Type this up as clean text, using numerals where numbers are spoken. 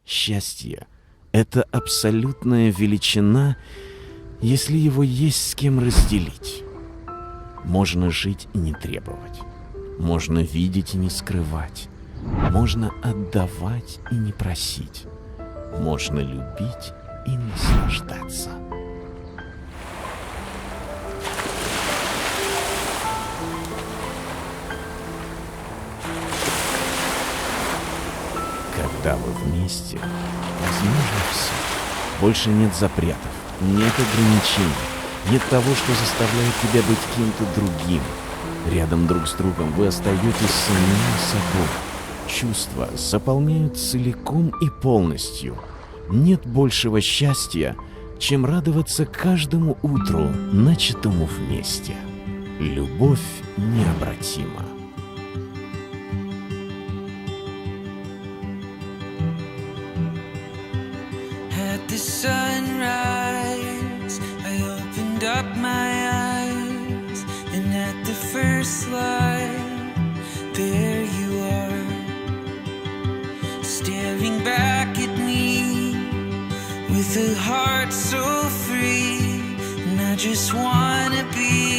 Счастье — это абсолютная величина, если его есть с кем разделить. Можно жить и не требовать. Можно видеть и не скрывать. Можно отдавать и не просить. Можно любить и наслаждаться. Когда вы вместе, возможно все. Больше нет запретов, нет ограничений, нет того, что заставляет тебя быть кем-то другим. Рядом друг с другом вы остаетесь самим собой. Чувства заполняют целиком и полностью. Нет большего счастья, чем радоваться каждому утру, начатому вместе. Любовь необратима. At the sunrise, I opened up my eyes, and at the first light, there you are, staring back at me with a heart so free, and I just wanna be